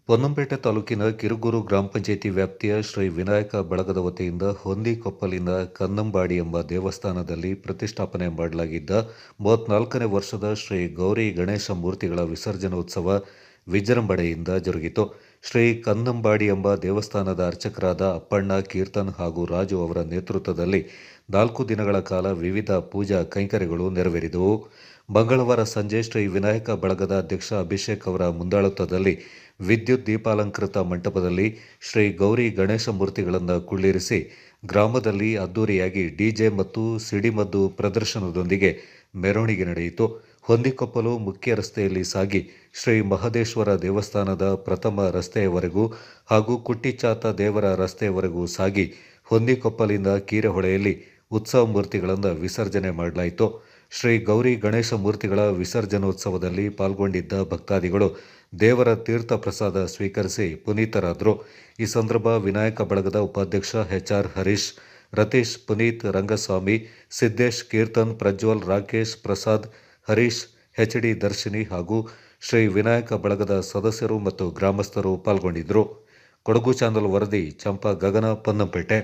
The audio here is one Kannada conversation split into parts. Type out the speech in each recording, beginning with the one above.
ಪೊನ್ನಂಪೇಟೆ ತಾಲೂಕಿನ ಕಿರುಗೂರು ಗ್ರಾಮ ಪಂಚಾಯಿತಿ ವ್ಯಾಪ್ತಿಯ ಶ್ರೀ ವಿನಾಯಕ ಬಳಗದ ವತಿಯಿಂದ ಹೊಂದಿಕೊಪ್ಪಲಿನ ಕನ್ನಂಬಾಡಿ ಎಂಬ ದೇವಸ್ಥಾನದಲ್ಲಿ ಪ್ರತಿಷ್ಠಾಪನೆ ಮಾಡಲಾಗಿದ್ದ 34ನೇ ವರ್ಷದ ಶ್ರೀ ಗೌರಿ ಗಣೇಶ ಮೂರ್ತಿಗಳ ವಿಸರ್ಜನೋತ್ಸವ ವಿಜೃಂಭಣೆಯಿಂದ ಜರುಗಿತು. ಶ್ರೀ ಕನ್ನಂಬಾಡಿ ಎಂಬ ದೇವಸ್ಥಾನದ ಅರ್ಚಕರಾದ ಅಪ್ಪಣ್ಣ, ಕೀರ್ತನ್ ಹಾಗೂ ರಾಜು ಅವರ ನೇತೃತ್ವದಲ್ಲಿ 4 ದಿನಗಳ ಕಾಲ ವಿವಿಧ ಪೂಜಾ ಕೈಂಕರ್ಯಗಳು ನೆರವೇರಿದವು. ಮಂಗಳವಾರ ಸಂಜೆ ಶ್ರೀ ವಿನಾಯಕ ಬಳಗದ ಅಧ್ಯಕ್ಷ ಅಭಿಷೇಕ್ ಅವರ ಮುಂದಾಳತ್ವದಲ್ಲಿ ವಿದ್ಯುತ್ ದೀಪಾಲಂಕೃತ ಮಂಟಪದಲ್ಲಿ ಶ್ರೀ ಗೌರಿ ಗಣೇಶ ಮೂರ್ತಿಗಳನ್ನು ಕುಳ್ಳಿರಿಸಿ ಗ್ರಾಮದಲ್ಲಿ ಅದ್ದೂರಿಯಾಗಿ ಡಿಜೆ ಮತ್ತು ಸಿಡಿಮದ್ದು ಪ್ರದರ್ಶನದೊಂದಿಗೆ ಮೆರವಣಿಗೆ ನಡೆಯಿತು. ಹೊಂದಿಕೊಪ್ಪಲು ಮುಖ್ಯ ರಸ್ತೆಯಲ್ಲಿ ಸಾಗಿ ಶ್ರೀ ಮಹದೇಶ್ವರ ದೇವಸ್ಥಾನದ ಪ್ರಥಮ ರಸ್ತೆಯವರೆಗೂ ಹಾಗೂ ಕುಟ್ಟಿಚಾತ ದೇವರ ರಸ್ತೆಯವರೆಗೂ ಸಾಗಿ ಹೊಂದಿಕೊಪ್ಪಲಿಂದ ಕೀರೆಹೊಳೆಯಲ್ಲಿ ಉತ್ಸವ ಮೂರ್ತಿಗಳನ್ನು ವಿಸರ್ಜನೆ ಮಾಡಲಾಯಿತು. ಶ್ರೀ ಗೌರಿ ಗಣೇಶ ಮೂರ್ತಿಗಳ ವಿಸರ್ಜನೋತ್ಸವದಲ್ಲಿ ಪಾಲ್ಗೊಂಡಿದ್ದ ಭಕ್ತಾದಿಗಳು ದೇವರ ತೀರ್ಥ ಪ್ರಸಾದ ಸ್ವೀಕರಿಸಿ ಪುನೀತರಾದರು. ಈ ಸಂದರ್ಭ ವಿನಾಯಕ ಬಳಗದ ಉಪಾಧ್ಯಕ್ಷ HR ಹರೀಶ್, ರತೀಶ್, ಪುನೀತ್, ರಂಗಸ್ವಾಮಿ, ಸಿದ್ದೇಶ್, ಕೀರ್ತನ್, ಪ್ರಜ್ವಲ್, ರಾಕೇಶ್, ಪ್ರಸಾದ್, ಹರೀಶ್, HD ದರ್ಶಿನಿ ಹಾಗೂ ಶ್ರೀ ವಿನಾಯಕ ಬಳಗದ ಸದಸ್ಯರು ಮತ್ತು ಗ್ರಾಮಸ್ಥರು ಪಾಲ್ಗೊಂಡಿದ್ದರು. ಕೊಡಗು ಚಾನಲ್ ವರದಿ ಚಂಪಾ ಗಗನ, ಪೊನ್ನಂಪೇಟೆ.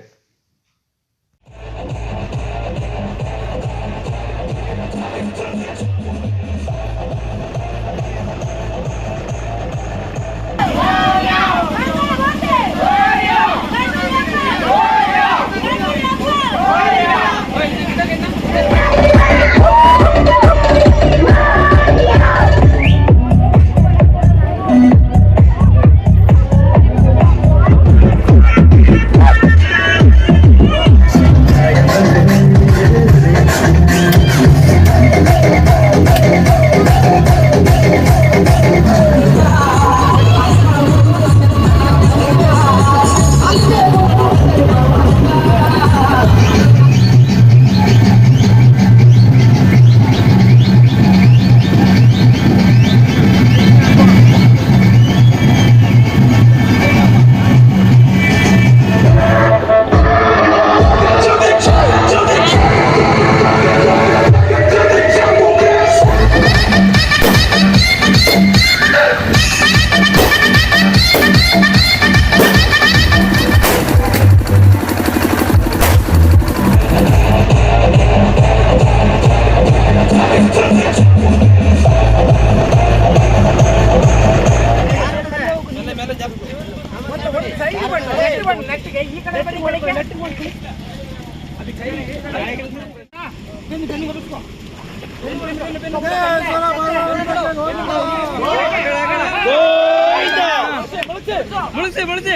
ಮುಳುಸಿ